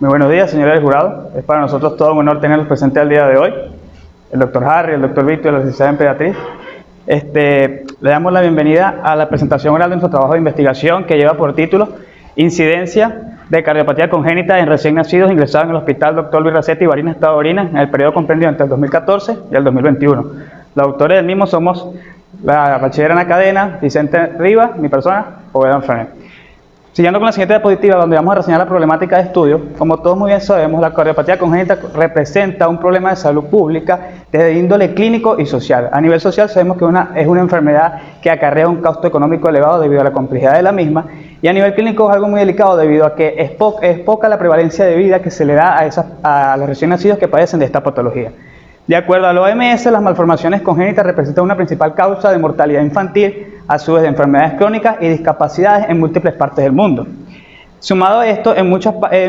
Muy buenos días, señores del jurado. Es para nosotros todo un honor tenerlos presentes al día de hoy. El doctor Harry, el doctor Víctor y la licenciada Emperatriz. Le damos la bienvenida a la presentación oral de nuestro trabajo de investigación que lleva por título Incidencia de cardiopatía congénita en recién nacidos ingresados en el Hospital Dr. Luis Racetti y Barinas, Estado de Barinas, en el periodo comprendido entre el 2014 y el 2021. Los autores del mismo somos la bachiller Ana Cadena, Vicente Rivas, mi persona, Poveda Enfermer. Siguiendo con la siguiente diapositiva, donde vamos a reseñar la problemática de estudio. Como todos muy bien sabemos, la cardiopatía congénita representa un problema de salud pública desde índole clínico y social. A nivel social sabemos que es una enfermedad que acarrea un costo económico elevado debido a la complejidad de la misma, y a nivel clínico es algo muy delicado debido a que es poca la prevalencia de vida que se le da a los recién nacidos que padecen de esta patología. De acuerdo a la OMS, las malformaciones congénitas representan una principal causa de mortalidad infantil, a su vez de enfermedades crónicas y discapacidades en múltiples partes del mundo. Sumado a esto, en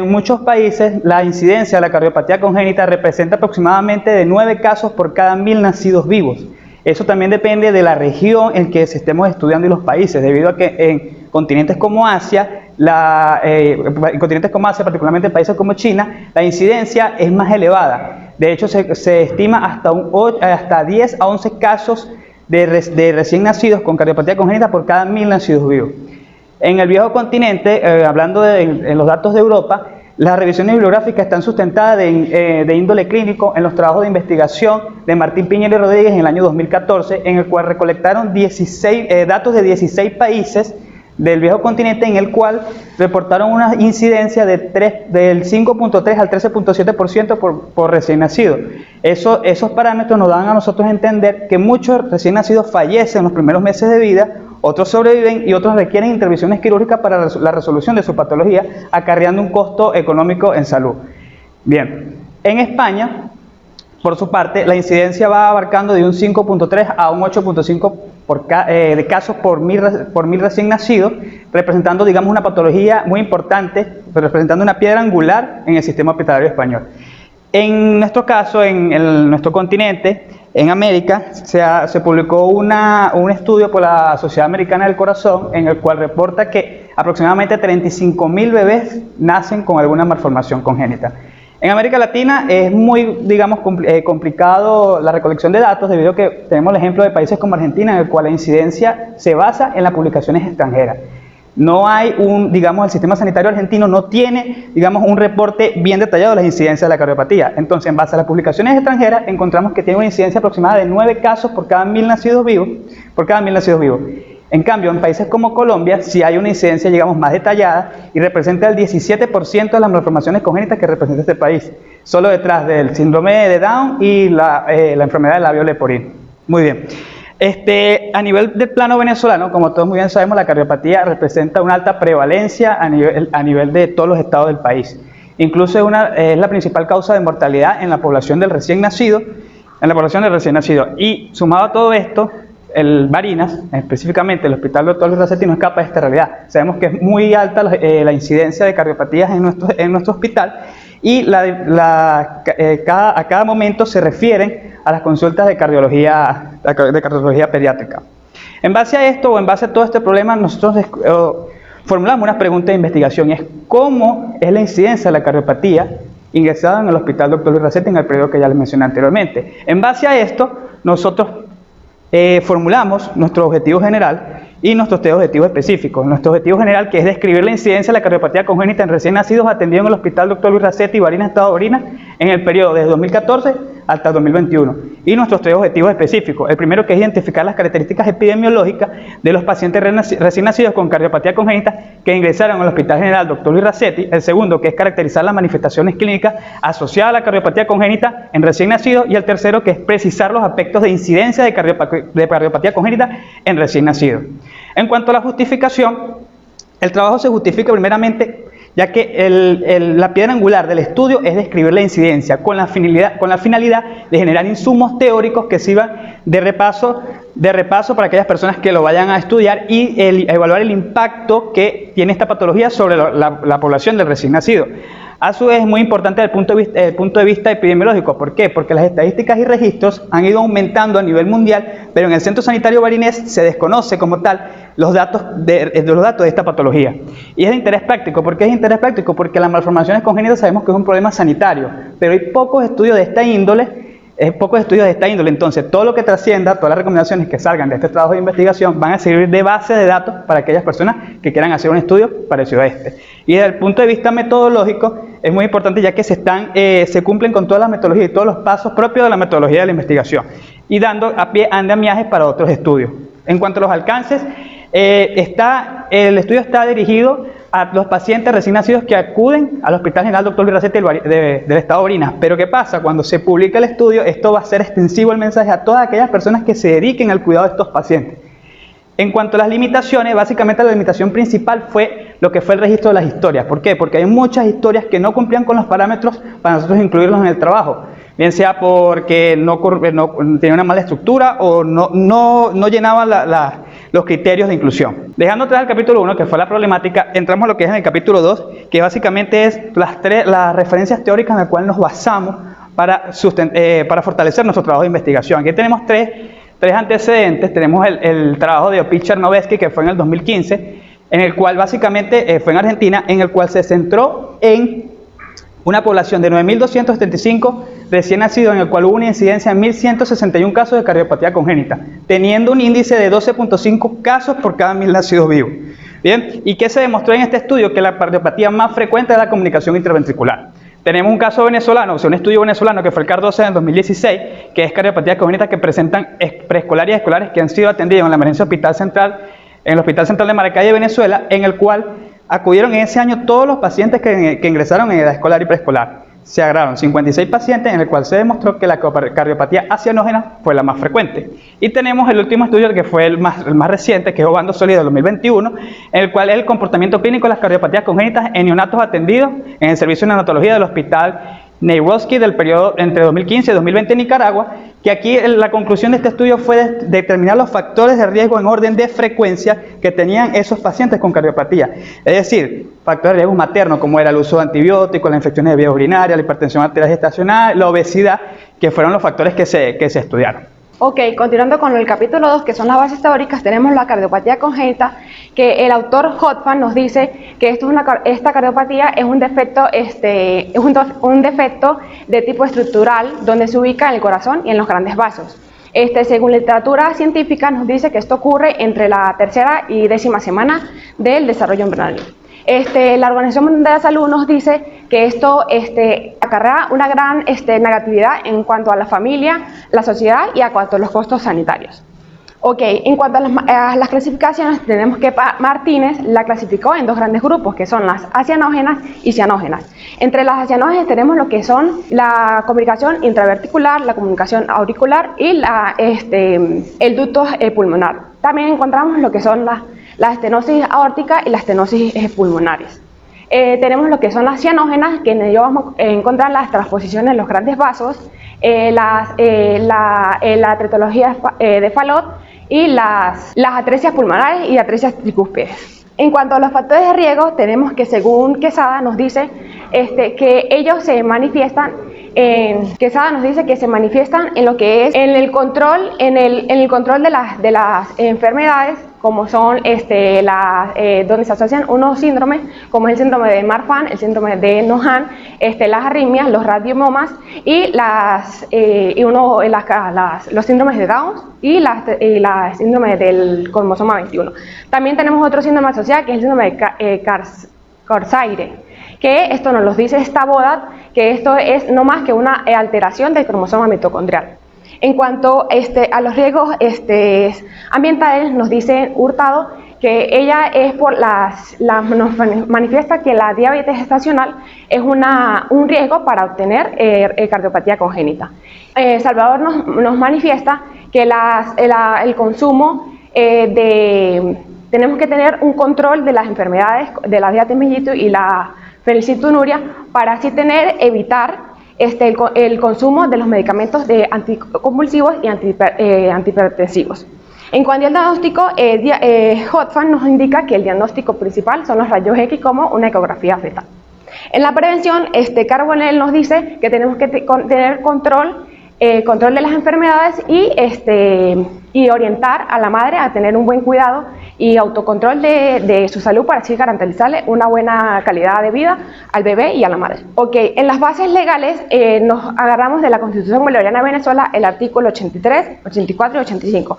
muchos países la incidencia de la cardiopatía congénita representa aproximadamente de 9 casos por cada 1000 nacidos vivos. Eso también depende de la región en que se estemos estudiando y los países, debido a que en continentes como Asia, particularmente en países como China, la incidencia es más elevada. De hecho, se estima hasta 10 a 11 casos de recién nacidos con cardiopatía congénita por cada 1000 nacidos vivos. En el viejo continente, hablando en los datos de Europa, las revisiones bibliográficas están sustentadas de índole clínico en los trabajos de investigación de Martín Piñero y Rodríguez en el año 2014, en el cual recolectaron datos de 16 países del viejo continente, en el cual reportaron una incidencia del 5.3 al 13.7% por recién nacido. Esos parámetros nos dan a nosotros a entender que muchos recién nacidos fallecen en los primeros meses de vida, otros sobreviven y otros requieren intervenciones quirúrgicas para la resolución de su patología, acarreando un costo económico en salud. Bien, en España, por su parte, la incidencia va abarcando de un 5.3 a un 8.5 de casos por mil recién nacidos, representando, digamos, una patología muy importante, representando una piedra angular en el sistema hospitalario español. En nuestro caso, en nuestro continente, en América, se publicó un estudio por la Sociedad Americana del Corazón, en el cual reporta que aproximadamente 35.000 bebés nacen con alguna malformación congénita. En América Latina es muy, digamos, complicado la recolección de datos, debido a que tenemos el ejemplo de países como Argentina, en el cual la incidencia se basa en las publicaciones extranjeras. No hay el sistema sanitario argentino no tiene, digamos, un reporte bien detallado de las incidencias de la cardiopatía. Entonces, en base a las publicaciones extranjeras, encontramos que tiene una incidencia aproximada de 9 casos por cada 1000 nacidos vivos, En cambio, en países como Colombia, sí hay una incidencia, digamos, más detallada y representa el 17% de las malformaciones congénitas que representa este país, solo detrás del síndrome de Down y la enfermedad del labio leporino. Muy bien. A nivel del plano venezolano, como todos muy bien sabemos, la cardiopatía representa una alta prevalencia a nivel de todos los estados del país. Incluso es la principal causa de mortalidad en la población del recién nacido, Y sumado a todo esto, el Barinas, específicamente el Hospital Dr. Luis Racetti, no escapa de esta realidad. Sabemos que es muy alta la incidencia de cardiopatías en nuestro hospital, y a cada momento se refieren a las consultas de cardiología pediátrica. En base a esto, o en base a todo este problema, nosotros formulamos una pregunta de investigación, y es ¿cómo es la incidencia de la cardiopatía ingresada en el Hospital Dr. Luis Racetti en el periodo que ya les mencioné anteriormente? En base a esto, nosotros formulamos nuestro objetivo general y nuestros 3 objetivos específicos. Nuestro objetivo general, que es describir la incidencia de la cardiopatía congénita en recién nacidos atendidos en el Hospital Dr. Luis Racetti y Barinas, Estado de Barinas, en el periodo desde 2014 hasta el 2021. Y nuestros 3 objetivos específicos. El primero, que es identificar las características epidemiológicas de los pacientes recién nacidos con cardiopatía congénita que ingresaron al Hospital General Dr. Luis Racetti. El segundo, que es caracterizar las manifestaciones clínicas asociadas a la cardiopatía congénita en recién nacidos. Y el tercero, que es precisar los aspectos de incidencia de cardiopatía congénita en recién nacidos. En cuanto a la justificación, el trabajo se justifica primeramente ya que la piedra angular del estudio es describir la incidencia con la finalidad de generar insumos teóricos que sirvan de repaso para aquellas personas que lo vayan a estudiar y evaluar el impacto que tiene esta patología sobre la población del recién nacido. A su vez, es muy importante desde el punto de vista epidemiológico. ¿Por qué? Porque las estadísticas y registros han ido aumentando a nivel mundial, pero en el Centro Sanitario Barinés se desconoce como tal los datos de esta patología. Y es de interés práctico. ¿Por qué es de interés práctico? Porque las malformaciones congénitas sabemos que es un problema sanitario, pero hay pocos estudios de esta índole. Entonces todo lo que trascienda, todas las recomendaciones que salgan de este trabajo de investigación van a servir de base de datos para aquellas personas que quieran hacer un estudio parecido a este. Y desde el punto de vista metodológico es muy importante, ya que se cumplen con todas las metodologías y todos los pasos propios de la metodología de la investigación y dando a pie andamiajes para otros estudios. En cuanto a los alcances, el estudio está dirigido a los pacientes recién nacidos que acuden al Hospital General Dr. Luis Racete del Estado de Barinas. Pero ¿qué pasa? Cuando se publica el estudio, esto va a ser extensivo el mensaje a todas aquellas personas que se dediquen al cuidado de estos pacientes. En cuanto a las limitaciones, básicamente la limitación principal fue lo que fue el registro de las historias. ¿Por qué? Porque hay muchas historias que no cumplían con los parámetros para nosotros incluirlos en el trabajo. Bien sea porque no tenía una mala estructura o no llenaban los criterios de inclusión. Dejando atrás el capítulo 1, que fue la problemática, entramos a lo que es en el capítulo 2, que básicamente es las referencias teóricas en las cuales nos basamos para fortalecer nuestro trabajo de investigación. Aquí tenemos tres antecedentes. Tenemos el trabajo de Opich Chernovetsky, que fue en el 2015, en el cual básicamente fue en Argentina, en el cual se centró en una población de 9.275 recién nacidos, en el cual hubo una incidencia en 1.161 casos de cardiopatía congénita, teniendo un índice de 12.5 casos por cada 1.000 nacidos vivos. Bien, ¿y qué se demostró en este estudio? Que la cardiopatía más frecuente es la comunicación interventricular. Tenemos un caso venezolano, un estudio venezolano que fue el CAR-12 en 2016, que es cardiopatía congénita que presentan preescolares y escolares que han sido atendidos en la emergencia hospital central, en el Hospital Central de Maracay de Venezuela, en el cual acudieron en ese año todos los pacientes que ingresaron en edad escolar y preescolar. Se agarraron 56 pacientes, en el cual se demostró que la cardiopatía acianógena fue la más frecuente. Y tenemos el último estudio, que fue el más reciente, que es Obando Sólido del 2021, en el cual es el comportamiento clínico de las cardiopatías congénitas en neonatos atendidos en el servicio de neonatología del Hospital Neiroski del periodo entre 2015 y 2020 en Nicaragua, que aquí la conclusión de este estudio fue determinar los factores de riesgo en orden de frecuencia que tenían esos pacientes con cardiopatía. Es decir, factores de riesgo maternos, como era el uso de antibióticos, las infecciones de vías urinarias, la hipertensión arterial gestacional, la obesidad, que fueron los factores que se estudiaron. Ok, continuando con el capítulo 2, que son las bases teóricas, tenemos la cardiopatía congénita, que el autor Hotman nos dice que esta cardiopatía es un defecto, un defecto de tipo estructural donde se ubica en el corazón y en los grandes vasos. Según literatura científica nos dice que esto ocurre entre la 3ª y 10ª semana del desarrollo embrionario. La Organización Mundial de la Salud nos dice que esto acarrea una gran negatividad en cuanto a la familia, la sociedad y a cuanto a los costos sanitarios. Ok, en cuanto a las clasificaciones, tenemos que Martínez la clasificó en dos grandes grupos, que son las acianógenas y cianógenas. Entre las acianógenas tenemos lo que son la comunicación intraverticular, la comunicación auricular y el ducto pulmonar. También encontramos lo que son la estenosis aórtica y las estenosis pulmonares. Tenemos lo que son las cianógenas, que en ello vamos a encontrar las transposiciones en los grandes vasos, la tretología de Fallot y las atresias pulmonares y atresias tricúspides. En cuanto a los factores de riesgo, tenemos que según Quesada nos dice que ellos se manifiestan Quesada nos dice que se manifiestan en lo que es en el control de las enfermedades, como son donde se asocian unos síndromes, como es el síndrome de Marfan, el síndrome de Nohan, las arritmias, los radiomomas y los síndromes de Down y la síndrome del cromosoma 21. También tenemos otro síndrome asociado, que es el síndrome de Carzaire, que esto nos lo dice esta boda, que esto es no más que una alteración del cromosoma mitocondrial. En cuanto a los riesgos ambientales, nos dice Hurtado que ella es nos manifiesta que la diabetes gestacional es un riesgo para obtener cardiopatía congénita. Salvador nos manifiesta que el consumo tenemos que tener un control de las enfermedades de la diabetes mellitus y la felicituria para así evitar el consumo de los medicamentos anticonvulsivos y antihipertensivos. En cuanto al diagnóstico, Hotman nos indica que el diagnóstico principal son los rayos X como una ecografía fetal. En la prevención, Carbonell nos dice que tenemos que tener control de las enfermedades y orientar a la madre a tener un buen cuidado y autocontrol de su salud para así garantizarle una buena calidad de vida al bebé y a la madre. Ok, en las bases legales nos agarramos de la Constitución Bolivariana de Venezuela el artículo 83, 84 y 85.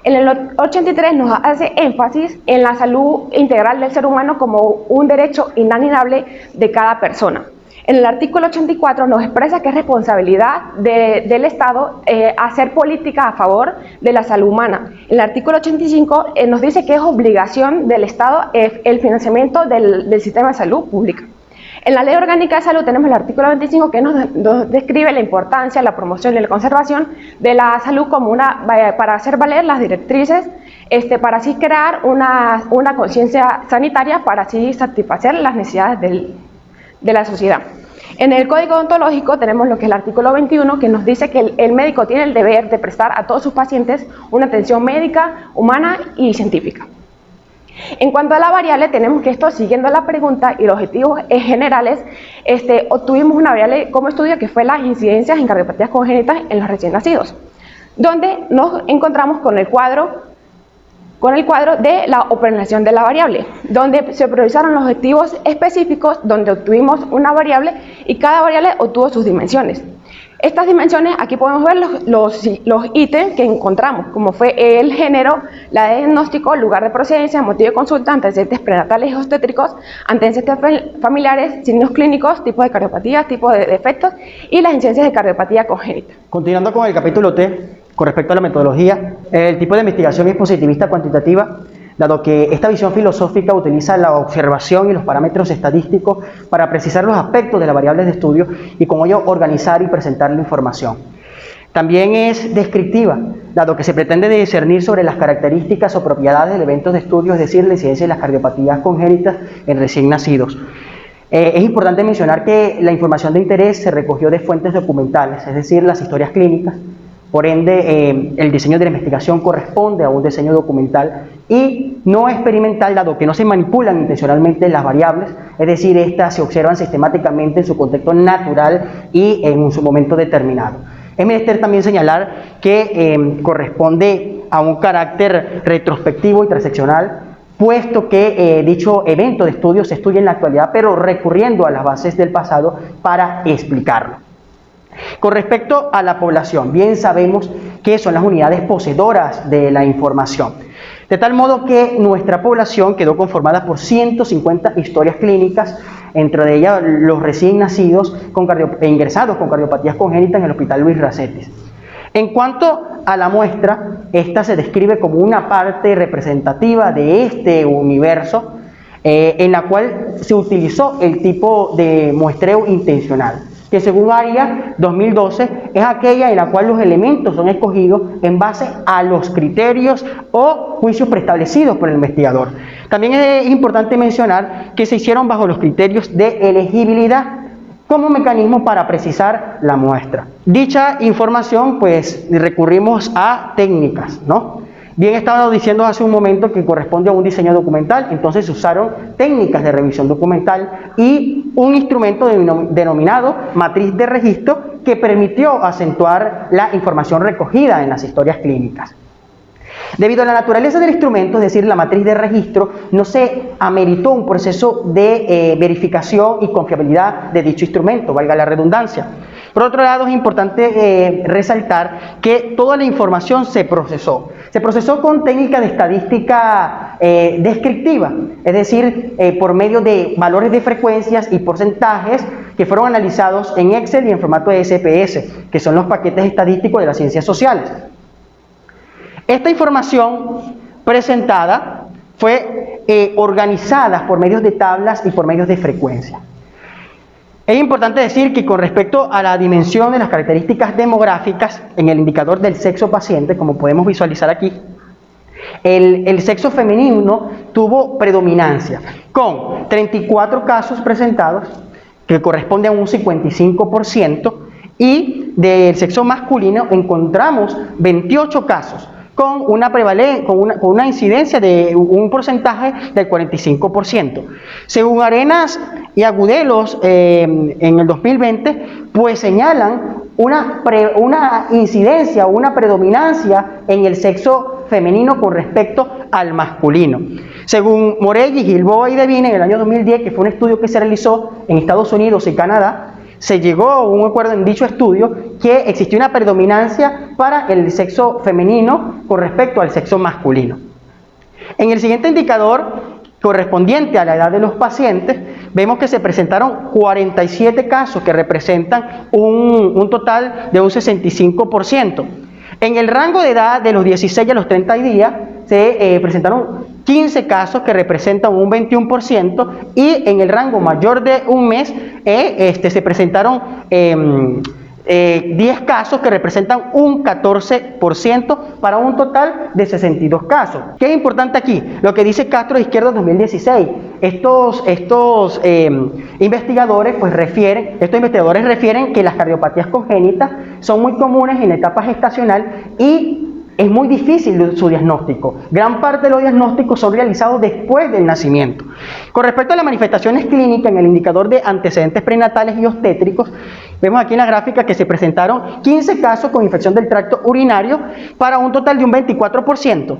En el 83 nos hace énfasis en la salud integral del ser humano como un derecho inalienable de cada persona. En el artículo 84 nos expresa que es responsabilidad del Estado hacer política a favor de la salud humana. En el artículo 85 nos dice que es obligación del Estado el financiamiento del sistema de salud pública. En la Ley Orgánica de Salud tenemos el artículo 25 que nos describe la importancia, la promoción y la conservación de la salud como para hacer valer las directrices, para así crear una conciencia sanitaria, para así satisfacer las necesidades de la sociedad. En el Código Odontológico tenemos lo que es el artículo 21, que nos dice que el médico tiene el deber de prestar a todos sus pacientes una atención médica, humana y científica. En cuanto a la variable, tenemos que esto, siguiendo la pregunta y los objetivos generales, obtuvimos una variable como estudio que fue las incidencias en cardiopatías congénitas en los recién nacidos, donde nos encontramos con el cuadro de la operación de la variable, donde se priorizaron los objetivos específicos, donde obtuvimos una variable y cada variable obtuvo sus dimensiones. Estas dimensiones, aquí podemos ver los ítems que encontramos, como fue el género, la de diagnóstico, lugar de procedencia, motivo de consulta, antecedentes prenatales y obstétricos, antecedentes familiares, signos clínicos, tipo de cardiopatía, tipo de defectos y las incidencias de cardiopatía congénita. Continuando con el capítulo T, con respecto a la metodología, el tipo de investigación es positivista cuantitativa, dado que esta visión filosófica utiliza la observación y los parámetros estadísticos para precisar los aspectos de las variables de estudio y con ello organizar y presentar la información. También es descriptiva, dado que se pretende discernir sobre las características o propiedades del evento de estudio, es decir, la incidencia de las cardiopatías congénitas en recién nacidos. Es importante mencionar que la información de interés se recogió de fuentes documentales, es decir, las historias clínicas. Por ende, el diseño de la investigación corresponde a un diseño documental y no experimental, dado que no se manipulan intencionalmente las variables, es decir, estas se observan sistemáticamente en su contexto natural y en su momento determinado. Es menester también señalar que corresponde a un carácter retrospectivo y transeccional, puesto que dicho evento de estudio se estudia en la actualidad, pero recurriendo a las bases del pasado para explicarlo. Con respecto a la población, bien sabemos que son las unidades poseedoras de la información, de tal modo que nuestra población quedó conformada por 150 historias clínicas, entre ellas los recién nacidos ingresados con cardiopatías congénitas en el Hospital Luis Racetis. En cuanto a la muestra, esta se describe como una parte representativa de este universo, en la cual se utilizó el tipo de muestreo intencional, que según ARIA 2012 es aquella en la cual los elementos son escogidos en base a los criterios o juicios preestablecidos por el investigador. También es importante mencionar que se hicieron bajo los criterios de elegibilidad como mecanismo para precisar la muestra. Dicha información, pues recurrimos a técnicas, ¿no? Bien, estaba diciendo hace un momento que corresponde a un diseño documental, entonces se usaron técnicas de revisión documental y un instrumento denominado matriz de registro que permitió acentuar la información recogida en las historias clínicas. Debido a la naturaleza del instrumento, es decir, la matriz de registro, no se ameritó un proceso de verificación y confiabilidad de dicho instrumento, valga la redundancia. Por otro lado, es importante resaltar que toda la información se procesó con técnica de estadística descriptiva, es decir, por medio de valores de frecuencias y porcentajes que fueron analizados en Excel y en formato de SPS, que son los paquetes estadísticos de las ciencias sociales. Esta información presentada fue organizada por medios de tablas y por medios de frecuencia. Es importante decir que con respecto a la dimensión de las características demográficas en el indicador del sexo paciente, como podemos visualizar aquí, el sexo femenino tuvo predominancia, con 34 casos presentados, que corresponde a un 55%, y del sexo masculino encontramos 28 casos, con una incidencia de un porcentaje del 45%. Según Arenas y Agudelos, en el 2020, pues señalan una incidencia o una predominancia en el sexo femenino con respecto al masculino. Según Morelli, Gilboa y Devine, en el año 2010, que fue un estudio que se realizó en Estados Unidos y Canadá, se llegó a un acuerdo en dicho estudio que existía una predominancia para el sexo femenino con respecto al sexo masculino. En el siguiente indicador, correspondiente a la edad de los pacientes, vemos que se presentaron 47 casos que representan un total de un 65%. En el rango de edad de los 16 a los 30 días se presentaron 15 casos que representan un 21%, y en el rango mayor de un mes se presentaron 10 casos que representan un 14%, para un total de 62 casos. ¿Qué es importante aquí? Lo que dice Castro Izquierdo 2016. Estos investigadores refieren que las cardiopatías congénitas son muy comunes en la etapa gestacional y es muy difícil su diagnóstico. Gran parte de los diagnósticos son realizados después del nacimiento. Con respecto a las manifestaciones clínicas en el indicador de antecedentes prenatales y obstétricos, vemos aquí en la gráfica que se presentaron 15 casos con infección del tracto urinario para un total de un 24%.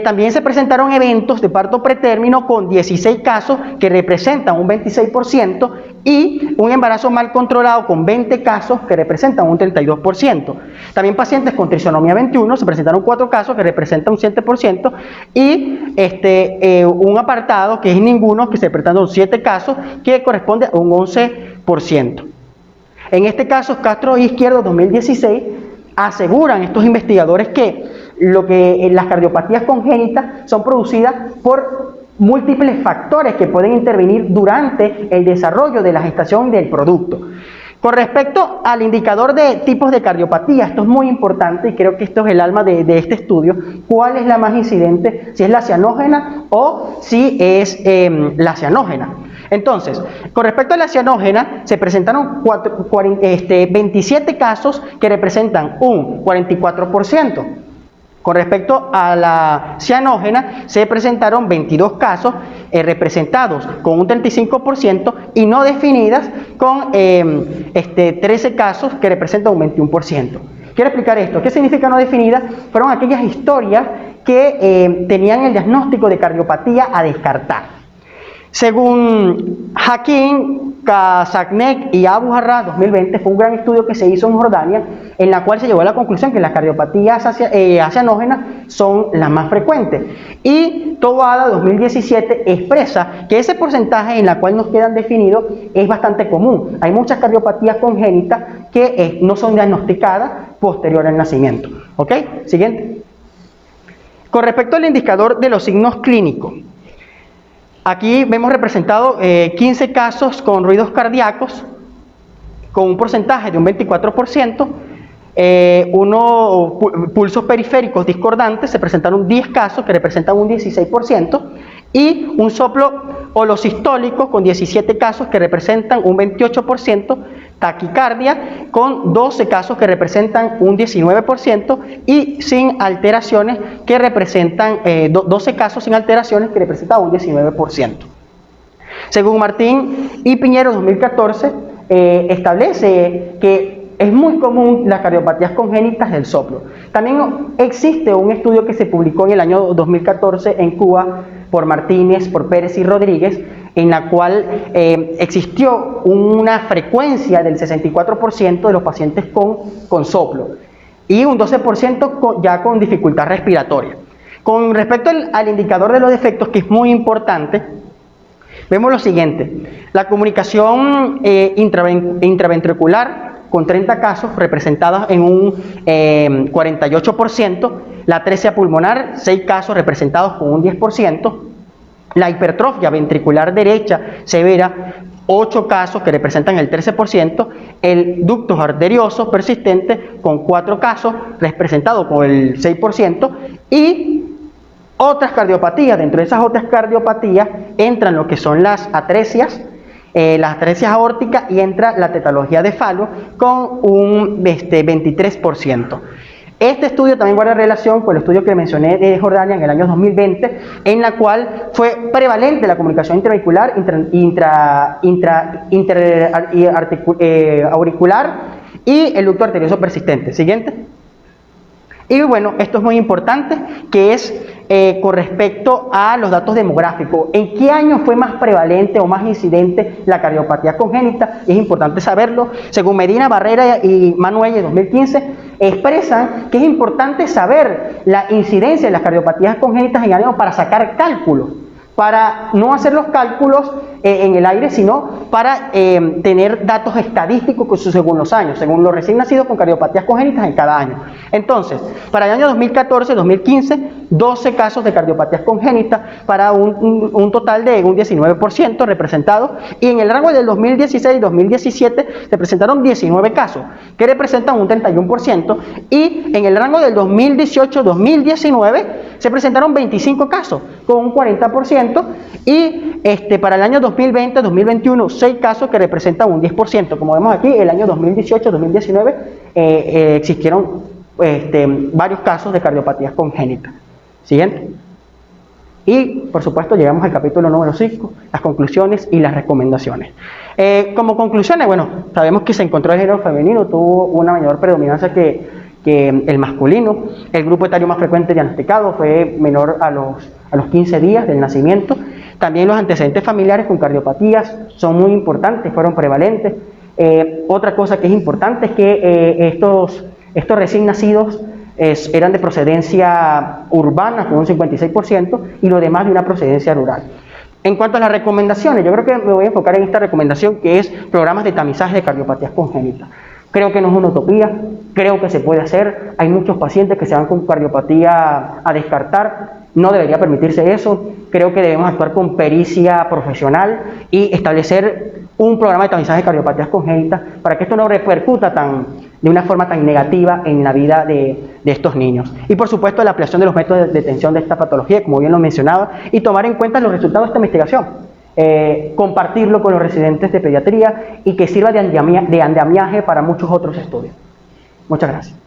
También se presentaron eventos de parto pretérmino con 16 casos que representan un 26%, y un embarazo mal controlado con 20 casos que representan un 32%. También pacientes con trisonomía 21 se presentaron 4 casos que representan un 7%, y un apartado que es ninguno, que se presentaron 7 casos que corresponde a un 11%. En este caso, Castro Izquierdo 2016 aseguran estos investigadores que las cardiopatías congénitas son producidas por múltiples factores que pueden intervenir durante el desarrollo de la gestación del producto. Con respecto al indicador de tipos de cardiopatía, esto es muy importante y creo que esto es el alma de este estudio. ¿Cuál es la más incidente? Si es la cianógena o si es la cianógena. Entonces, con respecto a la cianógena, se presentaron 27 casos que representan un 44%. Con respecto a la cianógena, se presentaron 22 casos representados con un 35% y no definidas con 13 casos que representan un 21%. Quiero explicar esto. ¿Qué significa no definidas? Fueron aquellas historias que tenían el diagnóstico de cardiopatía a descartar. Según Hakim, Kazaknek y Abu Jarrah 2020, fue un gran estudio que se hizo en Jordania, en la cual se llegó a la conclusión que las cardiopatías cianógenas son las más frecuentes. Y Tobada 2017 expresa que ese porcentaje en la cual nos quedan definidos es bastante común. Hay muchas cardiopatías congénitas que no son diagnosticadas posterior al nacimiento. ¿Ok? Siguiente. Con respecto al indicador de los signos clínicos, aquí vemos representado 15 casos con ruidos cardíacos, con un porcentaje de un 24%, pulsos periféricos discordantes, se presentaron 10 casos que representan un 16%, y un soplo holosistólico con 17 casos que representan un 28%, taquicardia con 12 casos que representan un 19%, y sin alteraciones que representan 12 casos sin alteraciones que representan un 19%. Según Martín y Piñero 2014, establece que es muy común las cardiopatías congénitas del soplo. También existe un estudio que se publicó en el año 2014 en Cuba por Martínez, por Pérez y Rodríguez, en la cual existió una frecuencia del 64% de los pacientes con soplo y un 12% ya con dificultad respiratoria. Con respecto al indicador de los defectos, que es muy importante, vemos lo siguiente: la comunicación intraventricular con 30 casos representados en un 48%, la atresia pulmonar 6 casos representados con un 10%, la hipertrofia ventricular derecha severa 8 casos que representan el 13%, el ductus arterioso persistente con 4 casos representados con el 6%, y otras cardiopatías. Dentro de esas otras cardiopatías entran lo que son las atresias aórticas, y entra la tetalogía de Fallot con un 23%. Este estudio también guarda relación con el estudio que mencioné de Jordania en el año 2020, en la cual fue prevalente la comunicación intravehicular, auricular y el ducto arterioso persistente. Siguiente. Y bueno, esto es muy importante, que es con respecto a los datos demográficos. ¿En qué año fue más prevalente o más incidente la cardiopatía congénita? Es importante saberlo. Según Medina, Barrera y Manuel en 2015, expresan que es importante saber la incidencia de las cardiopatías congénitas en años para sacar cálculos, para no hacer los cálculos en el aire, sino para tener datos estadísticos según los años, según los recién nacidos con cardiopatías congénitas en cada año. Entonces, para el año 2014-2015, 12 casos de cardiopatías congénitas para un total de un 19% representado, y en el rango del 2016-2017 se presentaron 19 casos, que representan un 31%, y en el rango del 2018-2019 se presentaron 25 casos, con un 40%, y para el año 2020-2021, 6 casos que representan un 10%. Como vemos aquí, el año 2018-2019 existieron varios casos de cardiopatías congénitas. Siguiente. Y, por supuesto, llegamos al capítulo número 5, las conclusiones y las recomendaciones. Como conclusiones, bueno, sabemos que se encontró el género femenino, tuvo una mayor predominancia que el masculino. El grupo etario más frecuente diagnosticado fue menor a los 15 días del nacimiento. También los antecedentes familiares con cardiopatías son muy importantes, fueron prevalentes. Otra cosa que es importante es que estos recién nacidos eran de procedencia urbana con un 56% y lo demás de una procedencia rural. En cuanto a las recomendaciones, yo creo que me voy a enfocar en esta recomendación, que es programas de tamizaje de cardiopatías congénitas. Creo que no es una utopía, creo que se puede hacer. Hay muchos pacientes que se van con cardiopatía a descartar, no debería permitirse eso. Creo que debemos actuar con pericia profesional y establecer un programa de tamizaje de cardiopatías congénitas para que esto no repercuta de una forma tan negativa en la vida de estos niños. Y por supuesto la ampliación de los métodos de detención de esta patología, como bien lo mencionaba, y tomar en cuenta los resultados de esta investigación. Compartirlo con los residentes de pediatría y que sirva de andamiaje para muchos otros estudios. Muchas gracias.